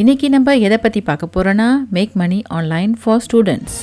இன்னைக்கு நம்ம எதை பற்றி பார்க்க போகிறோன்னா make money online for students.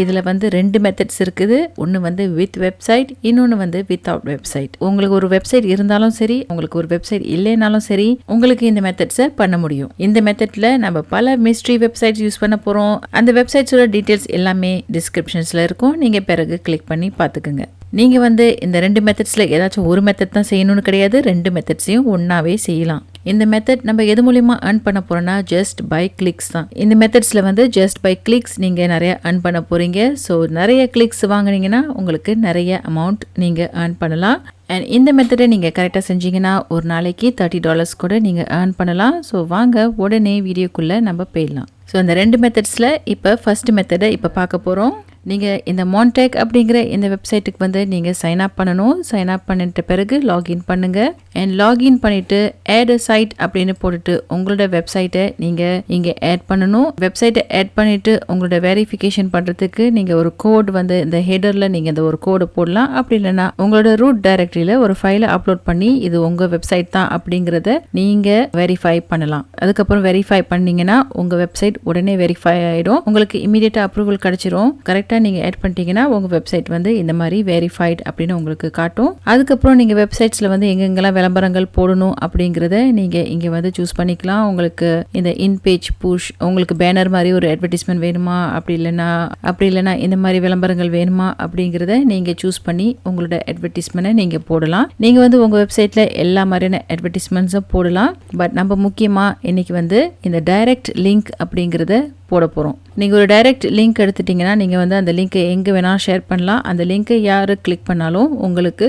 இதில் வந்து 2 மெத்தட்ஸ் இருக்குது. ஒன்று வந்து வித் வெப்சைட், இன்னொன்று வந்து வித்தவுட் வெப்சைட். உங்களுக்கு ஒரு வெப்சைட் இருந்தாலும் சரி, உங்களுக்கு ஒரு வெப்சைட் இல்லைனாலும் சரி, உங்களுக்கு இந்த மெத்தட்ஸை பண்ண முடியும். இந்த மெத்தடில் நம்ம பல மிஸ்ட்ரி வெப்சைட்ஸ் யூஸ் பண்ண போகிறோம். அந்த வெப்சைட்ஸோட டீட்டெயில்ஸ் எல்லாமே டிஸ்கிரிப்ஷன்ஸில் இருக்கும். நீங்கள் பிறகு கிளிக் பண்ணி பார்த்துக்குங்க. நீங்கள் வந்து இந்த 2 மெத்தட்ஸில் ஏதாச்சும் ஒரு மெத்தட் தான் செய்யணும்னு கிடையாது. 2 மெத்தட்ஸையும் ஒன்றாவே செய்யலாம். இந்த மெத்தட் நம்ம எது மூலிமா earn பண்ண போகிறோன்னா ஜஸ்ட் பை கிளிக்ஸ் தான். இந்த மெத்தட்ஸில் வந்து ஜஸ்ட் பை கிளிக்ஸ் நீங்கள் நிறைய earn பண்ண போகிறீங்க. ஸோ நிறைய கிளிக்ஸ் வாங்கினீங்கன்னா உங்களுக்கு நிறைய அமௌண்ட் நீங்கள் earn பண்ணலாம். அண்ட் இந்த மெத்தடை நீங்கள் கரெக்டாக செஞ்சீங்கன்னா ஒரு நாளைக்கு $30 கூட நீங்கள் earn பண்ணலாம். ஸோ வாங்க உடனே வீடியோக்குள்ளே நம்ம போயிடலாம். ஸோ இந்த 2 மெத்தட்ஸில் இப்போ ஃபர்ஸ்ட் மெத்தடை இப்போ பார்க்க போகிறோம். நீங்கள் இந்த மான்டேக் அப்படிங்கிற இந்த வெப்சைட்டுக்கு வந்து நீங்கள் சைன் அப் பண்ணணும். சைன் அப் பண்ணிட்ட பிறகு லாகின் பண்ணுங்கள். அண்ட் லாகின் பண்ணிவிட்டு ஆட் அ சைட் அப்படின்னு போட்டுட்டு உங்களோட வெப்சைட்டை நீங்கள் இங்கே ஆட் பண்ணணும். வெப்சைட்டை ஆட் பண்ணிவிட்டு உங்களோட வெரிஃபிகேஷன் பண்ணுறதுக்கு நீங்கள் ஒரு கோட் வந்து இந்த ஹெடரில் நீங்கள் இந்த ஒரு கோடை போடலாம். அப்படி இல்லைன்னா உங்களோட ரூட் டைரக்டரியில் ஒரு ஃபைலை அப்லோட் பண்ணி இது உங்கள் வெப்சைட் தான் அப்படிங்கிறத நீங்கள் வெரிஃபை பண்ணலாம். அதுக்கப்புறம் வெரிஃபை பண்ணிங்கன்னா உங்கள் வெப்சைட் உடனே வெரிஃபை ஆகிடும். உங்களுக்கு இமீடியட்டாக அப்ரூவல் கிடச்சிரும். கரெக்டாக நீங்கள் ஆட் பண்ணிட்டீங்கன்னா உங்கள் வெப்சைட் வந்து இந்த மாதிரி வெரிஃபைட் அப்படின்னு உங்களுக்கு காட்டும். அதுக்கப்புறம் நீங்கள் வெப்சைட்ஸில் வந்து எங்கெங்கெல்லாம் விளம்பரங்கள் போடணும் அப்படிங்கிறத நீங்கள் இங்கே வந்து சூஸ் பண்ணிக்கலாம். உங்களுக்கு இந்த இன் பேஜ் புஷ், உங்களுக்கு பேனர் மாதிரி ஒரு அட்வர்டைஸ்மெண்ட் வேணுமா, அப்படி இல்லைன்னா இந்த மாதிரி விளம்பரங்கள் வேணுமா அப்படிங்கிறத நீங்கள் சூஸ் பண்ணி உங்களோட அட்வர்டைஸ்மெண்ட்டை நீங்கள் போடலாம். நீங்கள் வந்து உங்கள் வெப்சைட்டில் எல்லா மாதிரியான அட்வர்டைஸ்மெண்ட்ஸும் போடலாம். பட் நம்ம முக்கியமாக இன்னைக்கு வந்து இந்த டைரக்ட் லிங்க் அப்படிங்கிறத போட போகிறோம். நீங்கள் ஒரு டைரக்ட் லிங்க் எடுத்துட்டிங்கன்னா நீங்கள் வந்து அந்த லிங்க்கை எங்கே வேணால் ஷேர் பண்ணலாம். அந்த லிங்க்கை யார் கிளிக் பண்ணாலும் உங்களுக்கு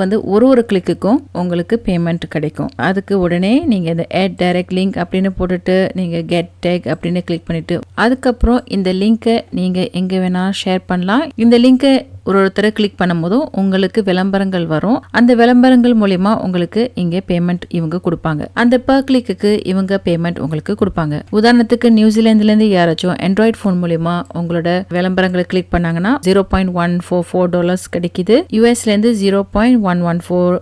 வந்து ஒரு கிளிக்குக்கும் உங்களுக்கு பேமெண்ட் கிடைக்கும். அதுக்கு உடனே நீங்கள் இந்த ஆட் டைரக்ட் லிங்க் அப்படின்னு போட்டுட்டு நீங்கள் கெட் டேக் அப்படின்னு கிளிக் பண்ணிவிட்டு அதுக்கப்புறம் இந்த லிங்க்கை நீங்கள் எங்கே வேணால் ஷேர் பண்ணலாம். இந்த லிங்க்கை ஒருத்தரை கிளிக் பண்ணும்போதும் உங்களுக்கு விளம்பரங்கள் வரும். அந்த விளம்பரங்கள் மூலிமா உங்களுக்கு இங்கே பேமெண்ட் இவங்க கொடுப்பாங்க. அந்த பர் கிளிக்கு இவங்க பேமெண்ட் உங்களுக்கு கொடுப்பாங்க. உதாரணத்துக்கு நியூசிலாந்துலேருந்து யாராச்சும் ஆண்ட்ராய்ட் ஃபோன் மூலிமா உங்களோட விளம்பரங்களை கிளிக் பண்ணாங்கன்னா $0.144 கிடைக்குது. யூஎஸ்லேருந்து $0.114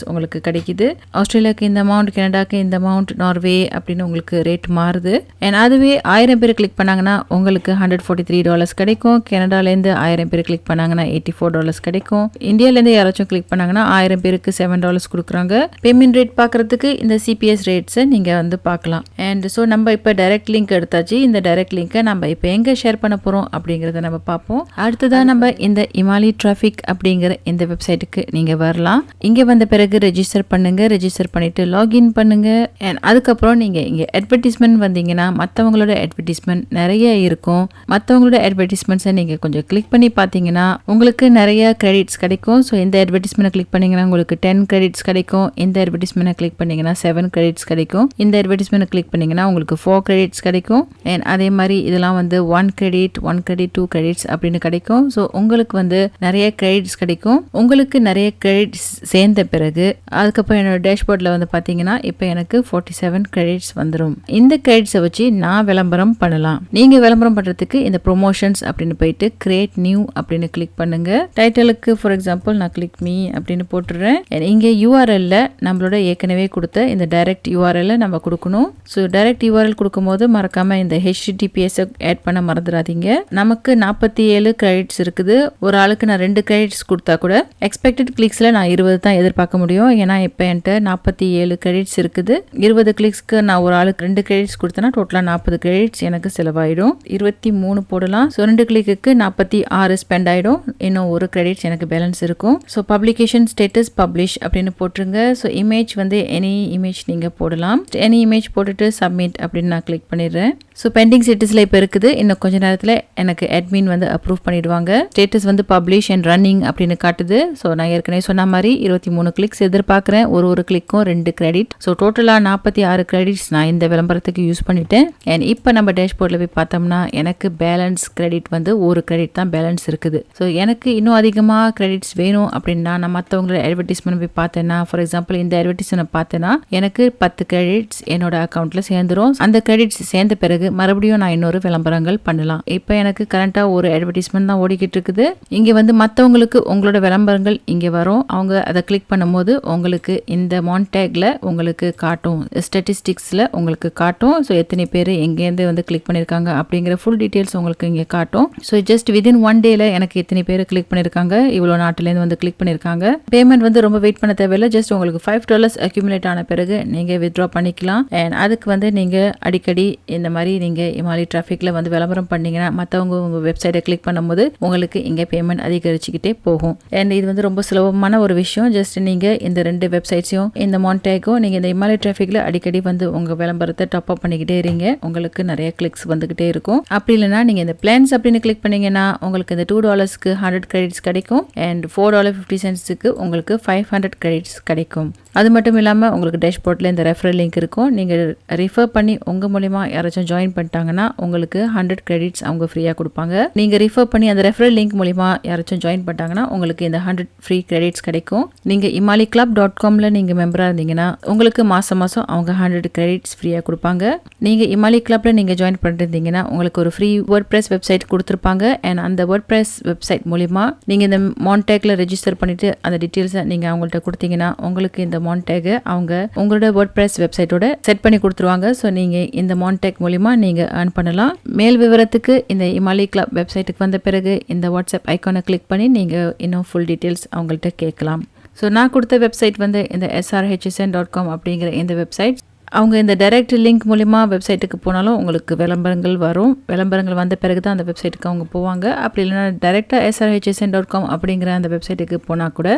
உங்களுக்கு கிடைக்குது. ஆஸ்திரேலியாவுக்கு இந்த அமௌண்ட், கனடாக்கு இந்த அமௌண்ட், நார்வே அப்படின்னு உங்களுக்கு ரேட் மாறுது. அண்ட் அதுவே 1000 பேர் கிளிக் பண்ணாங்கன்னா உங்களுக்கு $143 கிடைக்கும். கனடாலேருந்து 1000 பேர் கிளிக் பண்ணாங்கன்னா $84 கிடைக்கும். இந்தியாவிலேருந்து யாராச்சும் கிளிக் பண்ணாங்கன்னா 1000 பேருக்கு $7 கொடுக்குறாங்க. பேமெண்ட் ரேட் பார்க்குறதுக்கு இந்த சிபிஎஸ் ரேட்ஸை நீங்கள் வந்து பார்க்கலாம். அண்ட் ஸோ நம்ம இப்போ டைரக்ட் லிங்க் எடுத்தாச்சு. இந்த டைரக்ட் லிங்கை நம்ம இப்போ எங்கே ஷேர் பண்ண போகிறோம் அப்படிங்கிறத நம்ம பார்ப்போம். அடுத்ததான் நம்ம இந்த இமாலி டிராஃபிக் அப்படிங்கிற இந்த வெப்சைட்டுக்கு நீங்கள் வரலாம். இங்கே வந்த பிறகு ரெஜிஸ்டர் பண்ணுங்க. ரெஜிஸ்டர் பண்ணிட்டு லாகின் பண்ணுங்க. அண்ட் அதுக்கப்புறம் நீங்க இங்க அட்வர்டைஸ்மெண்ட் வந்தீங்கன்னா மற்றவங்களோட அட்வர்டைஸ்மெண்ட் நிறைய இருக்கும். மற்றவங்களோட அட்வர்டைஸ்மெண்ட்ஸை நீங்க கொஞ்சம் கிளிக் பண்ணி பார்த்தீங்கன்னா உங்களுக்கு நிறைய கிரெடிட்ஸ் கிடைக்கும். ஸோ இந்த அட்வர்டைஸ்மெண்ட் கிளிக் பண்ணீங்கன்னா உங்களுக்கு 10 கிரெடிட்ஸ் கிடைக்கும். இந்த அட்வர்டைஸ்மெண்ட் கிளிக் பண்ணீங்கன்னா 7 கிரெடிட்ஸ் கிடைக்கும். இந்த அட்வர்டைஸ்மெண்ட் கிளிக் பண்ணீங்கன்னா உங்களுக்கு 4 கிரெடிட்ஸ் கிடைக்கும். அண்ட் அதே மாதிரி இதெல்லாம் வந்து 1 கிரெடிட் 2 கிரெடிட்ஸ் அப்படின்னு கிடைக்கும். ஸோ உங்களுக்கு வந்து நிறைய கிரெடிட்ஸ் கிடைக்கும். உங்களுக்கு நிறைய கிரெடிட்ஸ் சேர்ந்த பிறகு அதுக்கப்புறம் என்னோட டேஷ்போர்டில் வந்து பார்த்தீங்கன்னா இப்போ எனக்கு 47 கிரெடிட்ஸ் வந்துடும். இந்த கிரெடிட்ஸை வச்சு நான் விளம்பரம் பண்ணலாம். நீங்கள் விளம்பரம் பண்ணுறதுக்கு இந்த ப்ரொமோஷன்ஸ் அப்படின்னு போயிட்டு கிரியேட் நியூ அப்படின்னு கிளிக் பண்ணுங்க. டைட்டிலுக்கு ஃபார் எக்ஸாம்பிள் நான் கிளிக் மீ அப்படின்னு போட்டுடுறேன். இங்கே யூஆர்எல்ல நம்மளோட ஏற்கனவே கொடுத்த இந்த டைரக்ட் யூஆர்எல்ல நம்ம கொடுக்கணும். ஸோ டைரக்ட் யூஆர்எல் கொடுக்கும்போது மறக்காம இந்த HTTPS ஆட் பண்ண மறந்துடாதீங்க. நமக்கு 47 கிரெடிட்ஸ் இருக்குது. ஒரு ஆளுக்கு நான் 2 கிரெடிட்ஸ் கொடுத்தா கூட எக்ஸ்பெக்டட் கிளிக்ஸில் நான் 20 தான் எதிர்பார்க்க முடியும். ஏன்னா இப்போ என்கிட்ட 47 கிரெடிட்ஸ் இருக்குது. 20 கிளிக்ஸ்க்கு நான் ஒரு ஆளுக்கு 2 கிரெடிட்ஸ் கொடுத்தேன்னா டோட்டலாக 40 கிரெடிட்ஸ் எனக்கு செலவாயிடும். 23 போடலாம். ஸோ 2 கிளிக்கு 46 ஸ்பெண்ட் ஆகிடும். இன்னும் 1 கிரெடிட்ஸ் எனக்கு பேலன்ஸ் இருக்கும். ஸோ பப்ளிகேஷன் ஸ்டேட்டஸ் பப்ளிஷ் அப்படின்னு போட்டுருங்க. ஸோ இமேஜ் வந்து எனி இமேஜ் நீங்கள் போடலாம். எனி இமேஜ் போட்டுட்டு சப்மிட் அப்படின்னு நான் கிளிக் பண்ணிடுறேன். ஸோ பெண்டிங் ஸ்டேட்டஸில் இப்போ இருக்குது. இன்னும் கொஞ்ச நேரத்தில் எனக்கு அட்மின் வந்து அப்ரூவ் பண்ணிடுவாங்க. ஸ்டேட்டஸ் வந்து பப்ளிஷ் அண்ட் ரன்னிங் அப்படின்னு காட்டுது. ஸோ நான் ஏற்கனவே சொன்ன மாதிரி 23 கிளிக்ஸ் எதிர்பார்க்குறேன். ஒரு கிளிக்கும் 2 கிரெடிட். ஸோ டோட்டலாக 46 கிரெடிட்ஸ் நான் இந்த விளம்பரத்துக்கு யூஸ் பண்ணிட்டேன். அண்ட் இப்போ நம்ம டேஷ்போர்டில் போய் பார்த்தோம்னா எனக்கு பேலன்ஸ் கிரெடிட் வந்து 1 கிரெடிட் தான் பேலன்ஸ் இருக்குது. ஸோ எனக்கு இன்னும் அதிகமாக கிரெடிட்ஸ் வேணும் அப்படின்னா நான் மற்றவங்களோட அட்வர்டைஸ்மெண்ட் போய் பார்த்தேன்னா, ஃபார் எக்ஸாம்பிள் இந்த அட்வர்டைஸ்மெண்ட் பார்த்தேன்னா எனக்கு 10 கிரெடிட்ஸ் என்னோட அக்கௌண்ட்டில் சேர்ந்துடும். அந்த கிரெடிட்ஸ் சேர்ந்த பிறகு மறுபடியும் நான் இன்னொரு விளம்பரங்கள் பண்ணலாம். இப்போ எனக்கு கரண்ட்டாக ஒரு அட்வர்டைஸ்மெண்ட் தான் ஓடிக்கிட்டு இருக்குது. இங்கே வந்து மற்றவங்களுக்கு உங்களோட விளம்பரங்கள் இங்கே வரும். அவங்க அதை கிளிக் கிளிக் பண்ணும்போது உங்களுக்கு இந்த மான்டேக்ல உங்களுக்கு காட்டும், ஸ்டாட்டிஸ்டிக்ஸில் உங்களுக்கு காட்டும். ஸோ எத்தனை பேர் எங்கேருந்து வந்து கிளிக் பண்ணியிருக்காங்க அப்படிங்கிற ஃபுல் டீட்டெயில்ஸ் உங்களுக்கு இங்கே காட்டும். ஸோ ஜஸ்ட் விதின் 1 டேல எனக்கு எத்தனை பேர் கிளிக் பண்ணியிருக்காங்க, இவ்வளோ நாட்டிலேருந்து வந்து கிளிக் பண்ணியிருக்காங்க. பேமெண்ட் வந்து ரொம்ப வெயிட் பண்ண தேவையில்லை. ஜஸ்ட் உங்களுக்கு $5 அக்யூமுலேட் ஆன பிறகு நீங்கள் வித்ட்ரா பண்ணிக்கலாம். அண்ட் அதுக்கு வந்து நீங்கள் அடிக்கடி இந்த மாதிரி நீங்கள் இமாலி டிராஃபிக்கில் வந்து விளம்பரம் பண்ணீங்கன்னா மற்றவங்க உங்கள் வெப்சைட்டை கிளிக் பண்ணும்போது உங்களுக்கு இங்கே பேமெண்ட் அதிகரிச்சுக்கிட்டே போகும். அண்ட் இது வந்து ரொம்ப சுலபமான ஒரு விஷயம். ஜஸ்ட் நீங்கள் இந்த 2 வெப்சைட்ஸையும் இந்த மான்டேக்கும் நீங்கள் இந்த இமாலி டிராஃபிக்கில் அடிக்கடி வந்து உங்கள் விளம்பரத்தை டாப் அப் பண்ணிக்கிட்டே இருங்க. உங்களுக்கு நிறைய கிளிக்ஸ் வந்துகிட்டே இருக்கும். அப்படி இல்லைனா நீங்கள் இந்த பிளான்ஸ் அப்படின்னு கிளிக் பண்ணீங்கன்னா உங்களுக்கு இந்த $2க்கு 100 கிரெடிட்ஸ் கிடைக்கும். அண்ட் $4.50க்கு உங்களுக்கு 500 கிரெடிட்ஸ் கிடைக்கும். அது மட்டும் இல்லாமல் உங்களுக்கு டேஷ்போர்டில் இந்த ரெஃபரல் லிங்க் இருக்கும். நீங்கள் ரெஃபர் பண்ணி உங்கள் மூலிமா யாராச்சும் ஜாயின் பண்ணிட்டாங்கன்னா உங்களுக்கு 100 கிரெடிட்ஸ் அவங்க ஃப்ரீயாக கொடுப்பாங்க. நீங்கள் ரெஃபர் பண்ணி அந்த ரெஃபரல் லிங்க் மூலிமா யாராச்சும் ஜாயின் பண்ணிட்டாங்கன்னா உங்களுக்கு இந்த 100 ஃப்ரீ கிரெடிட்ஸ் கிடைக்கும். நீங்கள் imaliclub.comல நீங்கள் மெம்பராக இருந்தீங்கன்னா உங்களுக்கு மாதம் அவங்க 100 கிரெடிட்ஸ் ஃப்ரீயாக கொடுப்பாங்க. நீங்கள் இமாலி கிளப்பில் நீங்கள் ஜாயின் பண்ணிருந்தீங்கன்னா உங்களுக்கு ஒரு ஃப்ரீ WordPress வெப்சைட் கொடுத்துருப்பாங்க. அண்ட் அந்த WordPress வெப்சைட் மூலிமா நீங்கள் இந்த மான்டேக்ல ரெஜிஸ்டர் பண்ணிட்டு அந்த டீட்டெயில்ஸை நீங்கள் அவங்கள்ட்ட கொடுத்தீங்கன்னா உங்களுக்கு இந்த மான்டேக் அவங்க உங்களோட WordPress வெப்சைட்டோட செட் பண்ணி கொடுத்துருவாங்க. ஸோ நீங்கள் இந்த மான்டேக் மூலிமா நீங்கள் ஏர்ன் பண்ணலாம். மேல் விவரத்துக்கு இந்த இமாலி கிளப் வெப்சைட்டுக்கு வந்த பிறகு இந்த வாட்ஸ்அப் ஐக்கானை கிளிக் பண்ணி நீங்கள் இன்னும் ஃபுல் டீட்டெயில்ஸ் அவங்கள்ட்ட கேட்கலாம். ஸோ நான் கொடுத்த வெப்சைட் வந்து இந்த srhsn.com அப்படிங்கிற இந்த வெப்சைட். அவங்க இந்த டைரக்ட் லிங்க் மூலிமா வெப்சைட்டுக்கு போனாலும் உங்களுக்கு விளம்பரங்கள் வரும். விளம்பரங்கள் வந்த பிறகு தான் அந்த வெப்சைட்டுக்கு அவங்க போவாங்க. அப்படி இல்லைனா டைரெக்டாக srhsn.com அப்படிங்கிற அந்த வெப்சைட்டுக்கு போனால் கூட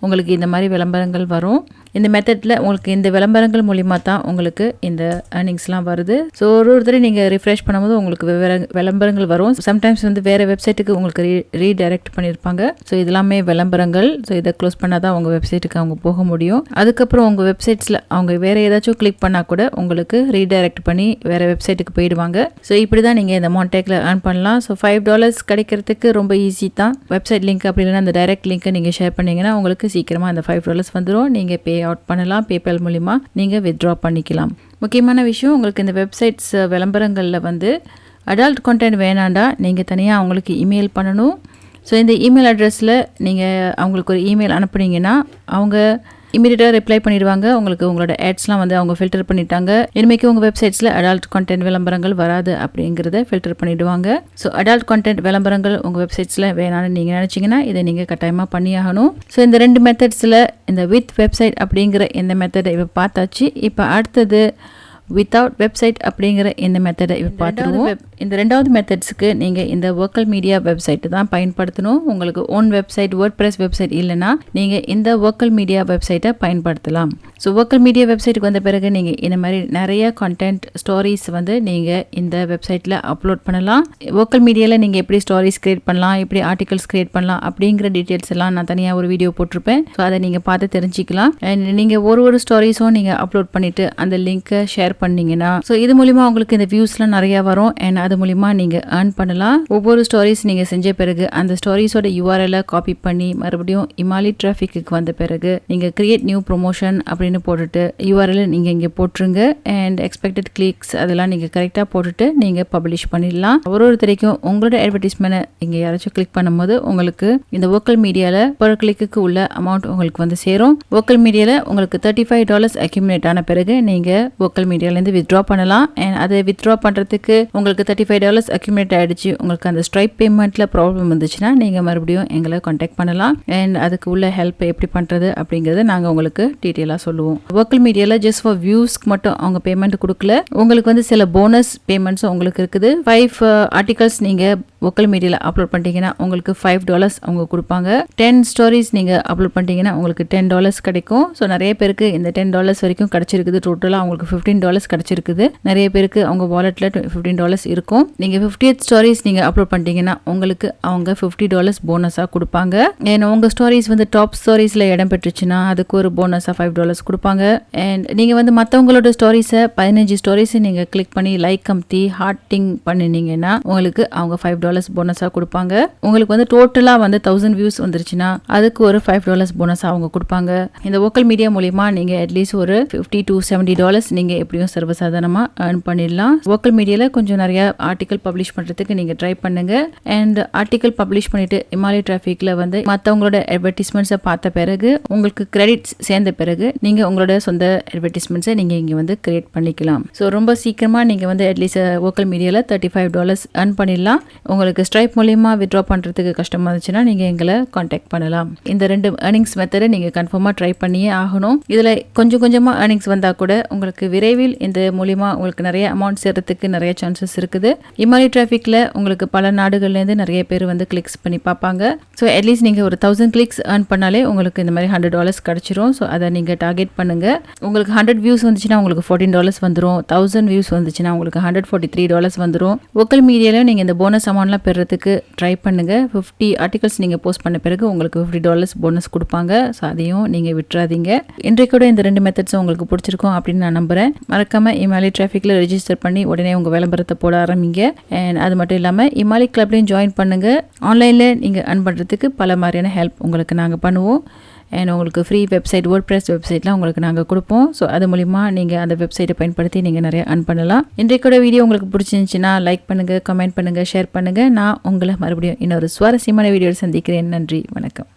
உங்களுக்கு இந்த மாதிரி விளம்பரங்கள் வரும். இந்த மெத்தடில் உங்களுக்கு இந்த விளம்பரங்கள் மூலிமா தான் உங்களுக்கு இந்த ஏர்னிங்ஸ்லாம் வருது. ஸோ ஒரு தடவை நீங்கள் ரிஃப்ரெஷ் பண்ணும்போது உங்களுக்கு விளம்பரங்கள் வரும். சம்டைம்ஸ் வந்து வேறு வெப்சைட்டுக்கு உங்களுக்கு ரீடைரக்ட் பண்ணியிருப்பாங்க. ஸோ இதெல்லாமே விளம்பரங்கள். ஸோ இதை க்ளோஸ் பண்ணால் தான் உங்கள் வெப்சைட்டுக்கு அவங்க போக முடியும். அதுக்கப்புறம் உங்கள் வெப்சைட்ஸில் அவங்க வேறு ஏதாச்சும் கிளிக் பண்ணால் கூட உங்களுக்கு ரீடைரக்ட் பண்ணி வேறு வெப்சைட்டுக்கு போயிடுவாங்க. ஸோ இப்படி தான் நீங்கள் இந்த மான்டேக்கில் ஏர்ன் பண்ணலாம். ஸோ $5 கிடைக்கிறதுக்கு ரொம்ப ஈஸி தான். வெப்சைட் லிங்க் அப்படி இல்லைன்னா அந்த டைரக்ட் லிங்க்கை நீங்கள் ஷேர் பண்ணிங்கன்னா உங்களுக்கு சீக்கிரமாக அந்த $5 வந்துடும். நீங்கள் பே அவுட் பண்ணலாம். பேபால் மூலிமா நீங்கள் வித்ட்ரா பண்ணிக்கலாம். முக்கியமான விஷயம், உங்களுக்கு இந்த வெப்சைட்ஸ் விளம்பரங்களில் வந்து அடல்ட் கண்டென்ட் வேணாண்டா நீங்கள் தனியாக அவங்களுக்கு இமெயில் பண்ணணும். ஸோ இந்த இமெயில் அட்ரஸில் நீங்கள் அவங்களுக்கு ஒரு இமெயில் அனுப்புனீங்கன்னா அவங்க இமீடியட்டாக ரிப்ளை பண்ணிடுவாங்க. உங்களுக்கு உங்களோட ஆட்ஸ்லாம் வந்து அவங்க ஃபில்டர் பண்ணிட்டாங்க. இனிமேக்கு உங்கள் வெப்சைட்ஸில் அடல்ட் கண்டென்ட் விளம்பரங்கள் வராது அப்படிங்கிறத ஃபில்டர் பண்ணிவிடுவாங்க. ஸோ அடல்ட் கண்டென்ட் விளம்பரங்கள் உங்கள் வெப்சைட்ஸில் வேணான்னு நீங்கள் நினச்சிங்கன்னா இதை நீங்கள் கட்டாயமாக பண்ணியாகணும். ஸோ இந்த 2 மெத்தட்ஸில் இந்த வித் வெப்சைட் அப்படிங்கிற இந்த மெத்தடை இப்போ பார்த்தாச்சு. இப்போ அடுத்தது வித்தவுட் வெப்சைட் அப்படிங்கிற இந்த மெத்தடை இப்போ பார்த்துருவோம். இந்த 2வது மெத்தட்ஸுக்கு நீங்கள் இந்த வொர்க்கல் மீடியா வெப்சைட்டு தான் பயன்படுத்தணும். உங்களுக்கு ஓன் வெப்சைட் WordPress வெப்சைட் இல்லைன்னா நீங்கள் இந்த வொர்க்கல் மீடியா வெப்சைட்டை பயன்படுத்தலாம். ஸோ வொர்க்கல் மீடியா வெப்சைட்டுக்கு வந்த பிறகு நீங்கள் இந்த மாதிரி நிறைய கண்டென்ட் ஸ்டோரிஸ் வந்து நீங்கள் இந்த வெப்சைட்டில் அப்லோட் பண்ணலாம். வொர்க்கல் மீடியாவில் நீங்கள் எப்படி ஸ்டோரிஸ் கிரியேட் பண்ணலாம், எப்படி ஆர்டிகல்ஸ் கிரியேட் பண்ணலாம் அப்படிங்கிற டீட்டெயில்ஸ் எல்லாம் நான் தனியாக ஒரு வீடியோ போட்டிருப்பேன். ஸோ அதை நீங்கள் பார்த்து தெரிஞ்சிக்கலாம். அண்ட் நீங்கள் ஒரு ஸ்டோரிஸும் நீங்கள் அப்லோட் பண்ணிவிட்டு அந்த லிங்க்கை ஷேர் பண்ணீங்கன்னா ஸோ இது மூலிமா உங்களுக்கு இந்த வியூஸ்லாம் நிறையா வரும். அண்ட் அது மூலிமா நீங்கள் ஏர்ன் பண்ணலாம். ஒவ்வொரு ஸ்டோரிஸ் நீங்கள் செஞ்ச பிறகு அந்த ஸ்டோரிஸோட URL காப்பி பண்ணி மறுபடியும் இமாலி டிராஃபிக்கு வந்த பிறகு நீங்கள் கிரியேட் நியூ ப்ரொமோஷன் அப்படின்னு போட்டுட்டு URL நீங்கள் இங்கே போட்டுருங்க. அண்ட் எக்ஸ்பெக்டட் கிளிக்ஸ் அதெல்லாம் நீங்கள் கரெக்டாக போட்டுட்டு நீங்கள் பப்ளிஷ் பண்ணிடலாம். ஒருத்தரைக்கும் உங்களோட அட்வர்டைஸ்மெண்ட் இங்கே யாராச்சும் கிளிக் பண்ணும்போது உங்களுக்கு இந்த வொர்க்கல் மீடியாவில் பர் கிளிக்கு உள்ள அமௌண்ட் உங்களுக்கு வந்து சேரும். வொர்க்கல் மீடியாவில் உங்களுக்கு $35 அக்யூமுலேட் ஆன பிறகு நீங்கள் வொர்க்கல் மீடியாவிலேருந்து வித்ட்ரா பண்ணலாம். அண்ட் அதை வித்ட்ரா பண்ணுறதுக்கு உங்களுக்கு $35 அக்யூமுலேட் ஆகிடுச்சு. உங்களுக்கு அந்த ஸ்ட்ரைப் பேமெண்ட்டில் ப்ராப்ளம் வந்துச்சுன்னா நீங்கள் மறுபடியும் எங்களை கான்டாக்ட் பண்ணலாம். அண்ட் அதுக்கு உள்ள ஹெல்ப் எப்படி பண்ணுறது அப்படிங்கிறத நாங்கள் உங்களுக்கு டீட்டெயிலாக சொல்லுவோம். வொர்க்கல் மீடியாவில் ஜஸ்ட் ஃபார் வியூஸ்க்கு மட்டும் அவங்க பேமெண்ட் கொடுக்கல. உங்களுக்கு வந்து சில போனஸ் பேமெண்ட்ஸும் உங்களுக்கு இருக்குது. 5 ஆர்டிகல்ஸ் நீங்கள் வொர்க்கல் மீடியாவில் அப்லோட் பண்ணிட்டீங்கன்னா உங்களுக்கு $5 அவங்க கொடுப்பாங்க. 10 ஸ்டோரிஸ் நீங்கள் அப்லோட் பண்ணிட்டீங்கன்னா உங்களுக்கு $10 கிடைக்கும். ஸோ நிறைய பேருக்கு இந்த $10 வரைக்கும் கிடைச்சிருக்குது. டோட்டலாக அவங்களுக்கு $15 கிடைச்சிருக்குது. நிறைய பேருக்கு அவங்க வாலெட்டில் $15 இருக்கும். நீங்கள் 50th ஸ்டோரிஸ் நீங்கள் அப்லோட் பண்ணிட்டீங்கன்னா உங்களுக்கு அவங்க $50 போனஸாக கொடுப்பாங்க. ஏன்னா உங்கள் ஸ்டோரிஸ் வந்து டாப் ஸ்டோரிஸில் இடம் பெற்றுச்சுன்னா அதுக்கு ஒரு போனஸாக $5 கொடுப்பாங்க. அண்ட் நீங்கள் வந்து மற்றவங்களோட ஸ்டோரிஸை 15 ஸ்டோரிஸை நீங்கள் கிளிக் பண்ணி லைக் அமுத்தி ஹார்ட்டிங் பண்ணினீங்கன்னா உங்களுக்கு அவங்க $5 $5 போனஸா கொடுப்பாங்க. உங்களுக்கு வந்து டோட்டலா வந்து 1000 வியூஸ் வந்துருச்சுன்னா அதுக்கு ஒரு $5 போனஸா அவங்க கொடுப்பாங்க. இந்த வோக்கல் மீடியா மூலியமா நீங்க அட்லீஸ்ட் ஒரு $50 to $70 நீங்க எப்படியும் சர்வசாதாரணமா earn பண்ணிடலாம். வோக்கல் மீடியால கொஞ்சம் நிறைய ஆர்டிகல் பப்ளிஷ் பண்றதுக்கு நீங்க ட்ரை பண்ணுங்க. அண்ட் ஆர்டிகல் பப்ளிஷ் பண்ணிட்டு இமாலி டிராஃபிக்ல வந்து மற்றவங்களோட அட்வர்டைஸ்மெண்ட்ஸை பார்த்த பிறகு உங்களுக்கு கிரெடிட்ஸ் சேர்ந்த பிறகு நீங்க உங்களோட சொந்த அட்வர்டைஸ்மெண்ட்ஸை நீங்க இங்க வந்து கிரியேட் பண்ணிக்கலாம். ஸோ ரொம்ப சீக்கிரமா நீங்க வந்து அட்லீஸ்ட் வோக்கல் மீடியால $35 earn பண்ணிடலாம். உங்களுக்கு ஸ்ட்ரைப் மூலியமா வித்ட்ரா பண்றதுக்கு கஷ்டமா இருந்துச்சுன்னா நீங்க எங்களை கான்டாக்ட் பண்ணலாம். இந்த 2 earnings மெத்தடை நீங்க கன்ஃபார்மா ட்ரை பண்ணியே ஆகணும். இதுல கொஞ்சம் கொஞ்சமா earnings வந்தா கூட உங்களுக்கு விரைவில் இந்த மூலியமா உங்களுக்கு நிறைய அமௌண்ட் சேர்றதுக்கு நிறைய சான்சஸ் இருக்குது. இமாலி டிராஃபிக்ல உங்களுக்கு பல நாடுகள்ல இருந்து நிறைய பேர் வந்து கிளிக்ஸ் பண்ணி பார்ப்பாங்க. ஸோ அட்லீஸ்ட் நீங்க ஒரு 1000 கிளிக்ஸ் earn பண்ணாலே உங்களுக்கு இந்த மாதிரி $100 கிடைச்சிரும். ஸோ அதை நீங்க டார்கெட் பண்ணுங்க. உங்களுக்கு 100 வியூஸ் வந்துச்சுன்னா உங்களுக்கு $14 வந்துடும். 1000 வியூஸ் வந்துச்சுன்னா உங்களுக்கு $143 வந்துடும். வோக்கல் மீடியால நீங்க இந்த போனஸ் அமௌண்ட்லாம் பெறறதுக்கு ட்ரை பண்ணுங்க. 50 ஆர்டிகல்ஸ் நீங்க போஸ்ட் பண்ண பிறகு உங்களுக்கு $50 போனஸ் கொடுப்பாங்க. ஸோ அதையும் நீங்க விட்டுறாதீங்க. இன்றைக்கூட இந்த 2 மெத்தட்ஸும் உங்களுக்கு பிடிச்சிருக்கும் அப்படின்னு நான் நம்புறேன். மறக்காம இமாலி டிராஃபிக்ல ரெஜிஸ்டர் பண்ணி உடனே உங்க விளம்பரத்தை போட ஆரம்பிங்க. அண்ட் அது மட்டும் இல்லாம இமாலி கிளப்லையும் ஜாயின் பண்ணுங்க. ஆன்லைன்ல நீங்க earn பண்றதுக்கு பல மாதிரியான ஹெல்ப் உங்களுக்கு நாங்க பண்ணுவோம். அண்ட் உங்களுக்கு ஃப்ரீ வெப்சைட் WordPress வெப்சைட்லாம் உங்களுக்கு நாங்கள் கொடுப்போம். ஸோ அது மூலிமா நீங்கள் அந்த வெப்சைட்டை பயன்படுத்தி நீங்கள் நிறைய earn பண்ணலாம். இன்றைக்கூட வீடியோ உங்களுக்கு பிடிச்சிருந்துச்சுன்னா லைக் பண்ணுங்கள், கமெண்ட் பண்ணுங்கள், ஷேர் பண்ணுங்கள். நான் உங்களை மறுபடியும் இன்னொரு சுவாரஸ்யமான வீடியோவில் சந்திக்கிறேன். நன்றி, வணக்கம்.